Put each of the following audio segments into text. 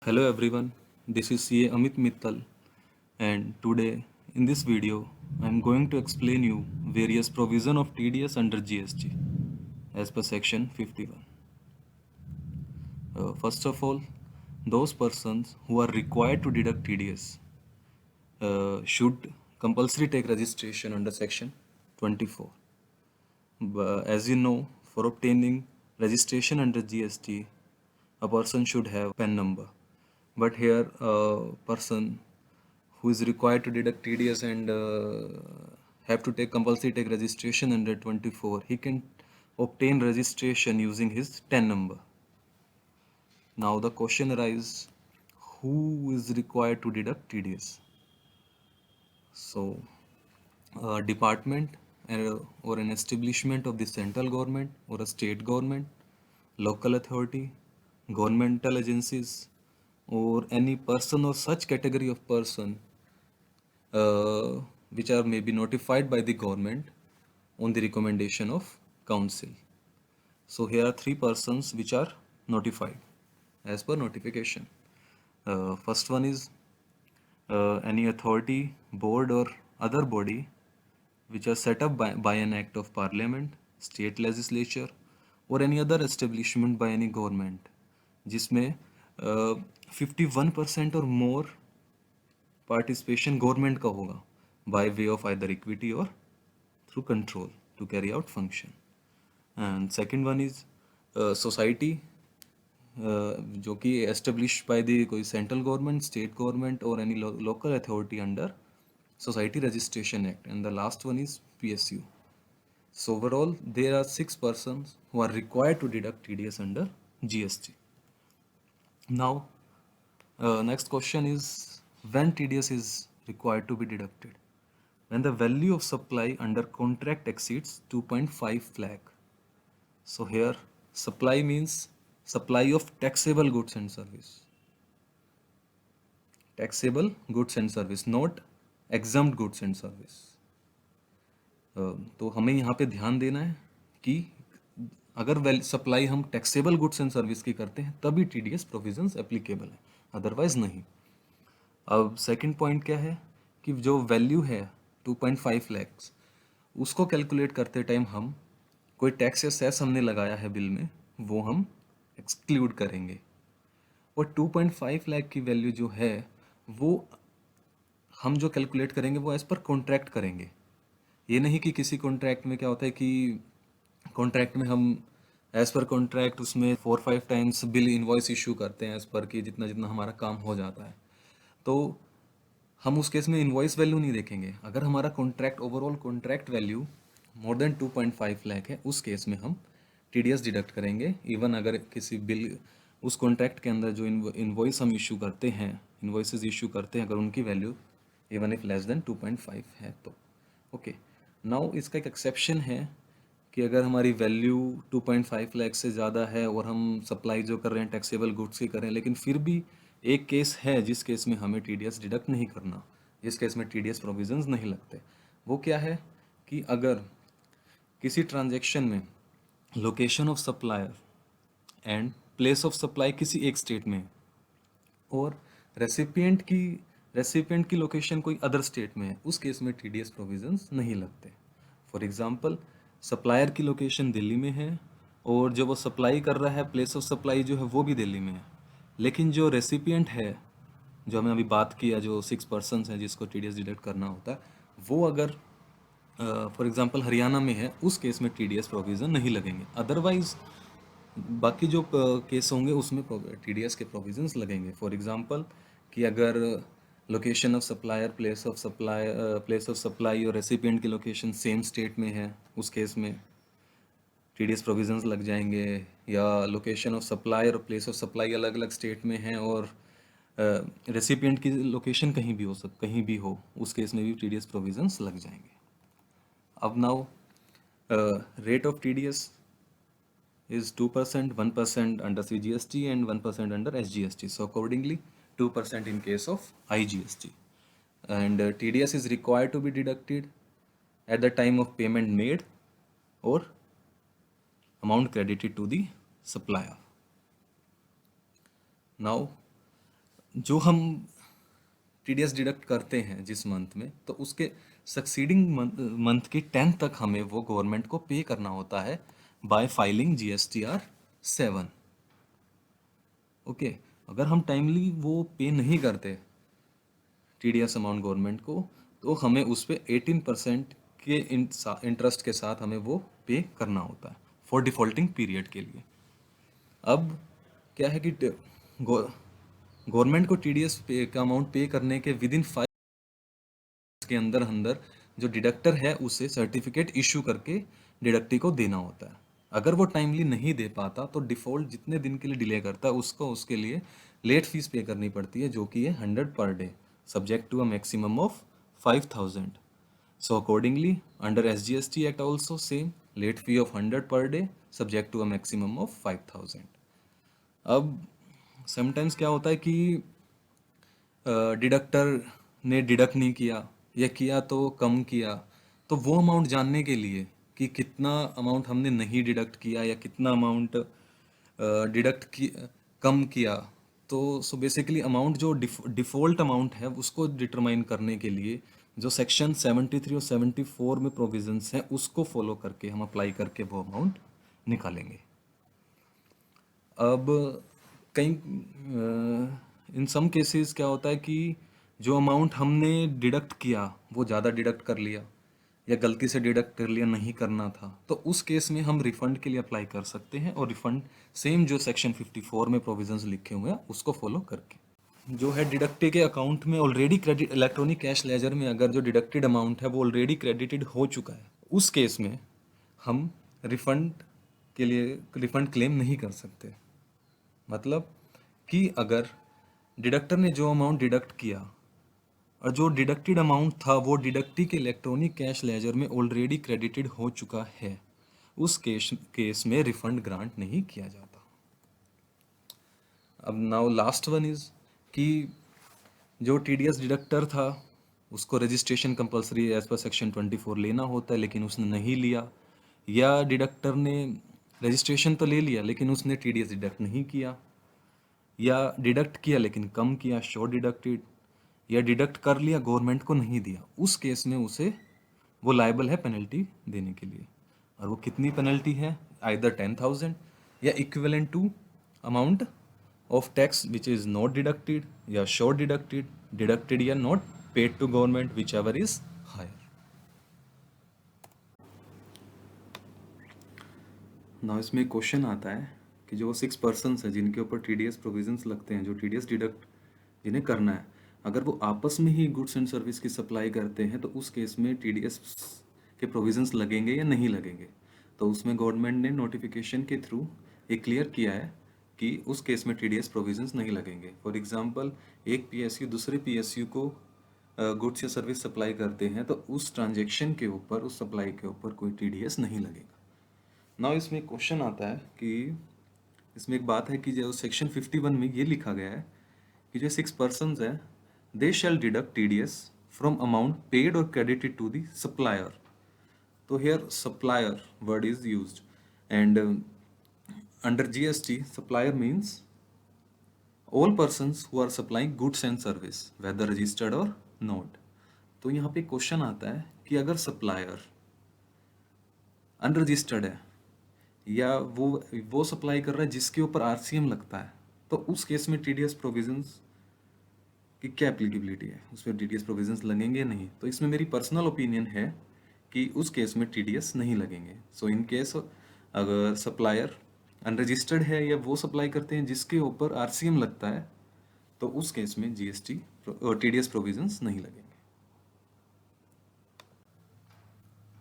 Hello everyone, this is CA Amit Mittal, and today in this video I am going to explain you various provision of TDS under GST as per section 51. First of all, those persons who are required to deduct TDS should compulsory take registration under section 24. As you know, for obtaining registration under GST, a person should have PAN number. But here, a person who is required to deduct TDS and have to take compulsory take registration under 24, he can obtain registration using his TAN number. Now the question arises, who is required to deduct TDS? So, a department or an establishment of the central government or a state government, local authority, governmental agencies, or any person or such category of person uh, which are maybe notified by the government on the recommendation of council. So here are three persons which are notified as per notification. First one is any authority, board or other body which are set up by an act of parliament, state legislature or any other establishment by any government जिसमें 51% और more participation government का होगा by way of either equity और through control to carry out function. And second one is society जो कि establish by the कोई central government, state government और any local authority under society registration act. And the last one is PSU. So overall, there are 6 persons who are required to deduct TDS under GST. Now, next question is when TDS is required to be deducted? When the value of supply under contract exceeds 2.5 lakh. So here, supply means supply of taxable goods and service. Taxable goods and service, not exempt goods and service. तो हमें यहाँ पे ध्यान देना है कि अगर supply हम टैक्सेबल गुड्स एंड सर्विस की करते हैं तभी TDS प्रोविजंस एप्लीकेबल है, अदरवाइज नहीं. अब सेकंड पॉइंट क्या है कि जो वैल्यू है 2.5 लैक्स उसको कैलकुलेट करते टाइम हम कोई टैक्स या सेस हमने लगाया है बिल में वो हम एक्सक्लूड करेंगे. और 2.5 लाख की वैल्यू जो है वो हम जो कैलकुलेट करेंगे वो एज पर कॉन्ट्रैक्ट करेंगे. ये नहीं कि किसी कॉन्ट्रैक्ट में क्या होता है कि कॉन्ट्रैक्ट में हम एज पर कॉन्ट्रैक्ट उसमें 4-5 टाइम्स बिल इनवॉइस इशू करते हैं एज पर कि जितना जितना हमारा काम हो जाता है. तो हम उस केस में इनवॉइस वैल्यू नहीं देखेंगे. अगर हमारा contract overall contract value more than 2.5 lakh है उस केस में हम TDS डिडक्ट करेंगे. इवन अगर किसी बिल उस कॉन्ट्रैक्ट के अंदर जो इनवॉइस हम इशू करते हैं, इनवॉइसेस इशू करते हैं, अगर उनकी value even if less than 2.5 है तो ओके. नाउ इसका एक एक्सेप्शन है कि अगर हमारी वैल्यू 2.5 लाख से ज़्यादा है और हम सप्लाई जो कर रहे हैं टैक्सेबल गुड्स की कर रहे हैं, लेकिन फिर भी एक केस है जिस केस में हमें TDS डिडक्ट नहीं करना, जिस केस में TDS प्रोविजंस नहीं लगते. वो क्या है कि अगर किसी ट्रांजैक्शन में location of supplier and place of supply किसी एक स्टेट में है और रेसिपिएंट की लोकेशन कोई अदर स्टेट में है, उस केस में TDS प्रोविजंस नहीं लगते. फॉर एग्जांपल, सप्लायर की लोकेशन दिल्ली में है और जो वो सप्लाई कर रहा है प्लेस ऑफ सप्लाई जो है वो भी दिल्ली में है, लेकिन जो रेसिपिएंट है जो हमें अभी बात किया जो 6 पर्सनस हैं जिसको TDS डिडक्ट करना होता है, वो अगर फॉर एग्जांपल हरियाणा में है, उस केस में TDS प्रोविज़न नहीं लगेंगे. अदरवाइज बाकी जो केस होंगे उसमें TDS के प्रोविजंस लगेंगे. फॉर एग्जांपल कि अगर location of supplier, place of supply और रेसिपिएंट की लोकेशन सेम स्टेट में है, उस केस में TDS प्रोविजंस लग जाएंगे. या लोकेशन ऑफ सप्लायर और प्लेस ऑफ सप्लाई अलग अलग स्टेट में है और रेसिपिएंट की लोकेशन कहीं भी हो, उस केस में भी TDS प्रोविजंस लग जाएंगे. अब now rate of TDS is 2%, 1% under CGST and 1% under SGST. So accordingly, 2% in case of IGST. And TDS is required to be deducted at the time of payment made or amount credited to the supplier. Now, जो हम TDS deduct करते हैं जिस month में, तो उसके succeeding month की 10 तक हमें वो गवर्नमेंट को पे करना होता है बाय फाइलिंग GSTR 7। ओके, अगर हम टाइमली वो पे नहीं करते टीडीएस अमाउंट गवर्नमेंट को, तो हमें उस पे 18% के इंटरेस्ट के साथ हमें वो पे करना होता है फॉर डिफॉल्टिंग पीरियड के लिए। अब क्या है कि गवर्नमेंट को टीडीएस पे का अमाउंट पे करने के विद इन 5 के अंदर अंदर जो डिडक्टर है उसे सर्टिफिकेट इशू करके डिडक्टी को देना होता है। अगर वो टाइमली नहीं दे पाता तो डिफॉल्ट जितने दिन के लिए डिले करता है उसको उसके लिए लेट फीस पे करनी पड़ती है, जो कि है 100 per day, subject to a maximum of 5000। So accordingly, under SGST Act also same, late fee of 100 per day, subject to a maximum of 5000। अब समटाइम्स क्या होता है कि डिडक्टर ने डिडक्ट नहीं किया या किया तो कम किया, तो वो अमाउंट जानने के लिए कि कितना अमाउंट हमने नहीं डिडक्ट किया या कितना अमाउंट डिडक्ट की कम किया, तो सो बेसिकली अमाउंट जो डिफ़ॉल्ट अमाउंट है उसको डिटरमाइन करने के लिए जो सेक्शन 73 और 74 में प्रोविजंस हैं उसको फॉलो करके हम अप्लाई करके वो अमाउंट निकालेंगे। अब कई इन सम केसेस क्या होता है कि जो अमाउंट हमने डिडक्ट किया वो ज़्यादा डिडक्ट कर लिया या गलती से डिडक्ट कर लिया, नहीं करना था, तो उस केस में हम रिफंड के लिए अप्लाई कर सकते हैं, और रिफंड सेम जो सेक्शन 54 में प्रोविजंस लिखे हुए हैं उसको फॉलो करके। जो है डिडक्टे के अकाउंट में already credit, electronic cash ledger में अगर जो डिडक्टेड अमाउंट है वो ऑलरेडी क्रेडिटेड हो चुका है, उस केस में हम रिफंड के लिए रिफंड क्लेम नहीं कर सकते। मतलब कि अगर डिडक्टर ने जो अमाउंट डिडक्ट किया और जो डिडक्टेड अमाउंट था वो डिडक्टी के इलेक्ट्रॉनिक कैश लेजर में ऑलरेडी क्रेडिटेड हो चुका है, उस केस में रिफंड ग्रांट नहीं किया जाता। अब नाउ लास्ट वन इज कि जो टीडीएस डिडक्टर था उसको registration compulsory as per section 24 लेना होता है, लेकिन उसने नहीं लिया, या डिडक्टर ने रजिस्ट्रेशन तो ले लिया लेकिन उसने टीडीएस डिडक्ट नहीं किया, या डिडक्ट किया लेकिन कम किया, शॉर्ट डिडक्टेड, या डिडक्ट कर लिया गवर्नमेंट को नहीं दिया, उस केस में उसे वो लायबल है पेनल्टी देने के लिए। और वो कितनी पेनल्टी है, आइदर 10,000 या equivalent to amount of tax which is not deducted या शॉर्ट डिडक्टेड, डिडक्टेड या not paid to government, whichever is higher. ना इसमें क्वेश्चन आता है कि जो 6 पर्सन्स हैं जिनके ऊपर टीडीएस प्रोविजंस लगते हैं, जो टीडीएस डिडक्ट जिन्हें करना है, अगर वो आपस में ही गुड्स एंड सर्विस की सप्लाई करते हैं तो उस केस में टीडीएस के प्रोविजंस लगेंगे या नहीं लगेंगे। तो उसमें गवर्नमेंट ने नोटिफिकेशन के थ्रू ये क्लियर किया है कि उस केस में टीडीएस प्रोविजंस नहीं लगेंगे। फॉर एग्जांपल, एक पीएसयू दूसरे पीएसयू को गुड्स या सर्विस सप्लाई करते हैं तो उस ट्रांजेक्शन के ऊपर, उस सप्लाई के ऊपर कोई टीडीएस नहीं लगेगा। नाउ इसमें क्वेश्चन आता है कि इसमें एक बात है कि जो सेक्शन 51 में ये लिखा गया है कि जो 6 पर्सन्स हैं they shall deduct TDS from amount paid और क्रेडिटेड टू द सप्लायर। तो here supplier word is used, and under GST supplier means all persons who are supplying goods and service whether registered और not. तो यहाँ पे question आता है कि अगर सप्लायर अनरजिस्टर्ड है या वो सप्लाई कर रहा है जिसके ऊपर आरसीएम लगता है, तो उस केस में टीडीएस प्रोविजंस की क्या एप्लीकेबिलिटी है, उसमें टीडीएस प्रोविजंस लगेंगे या नहीं। तो इसमें मेरी पर्सनल ओपिनियन है कि उस केस में टीडीएस नहीं लगेंगे। सो इन केस अगर सप्लायर अनरजिस्टर्ड है या वो सप्लाई करते हैं जिसके ऊपर आरसीएम लगता है, तो उस केस में जीएसटी टीडीएस प्रोविजंस नहीं लगेंगे।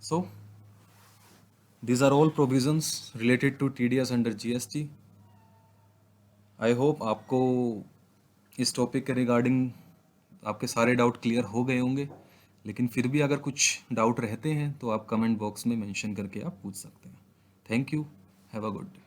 सो these are all provisions related to TDS under GST। I hope आपको इस टॉपिक के रिगार्डिंग आपके सारे डाउट क्लियर हो गए होंगे, लेकिन फिर भी अगर कुछ डाउट रहते हैं तो आप कमेंट बॉक्स में मेंशन करके आप पूछ सकते हैं। Thank you, have a good day.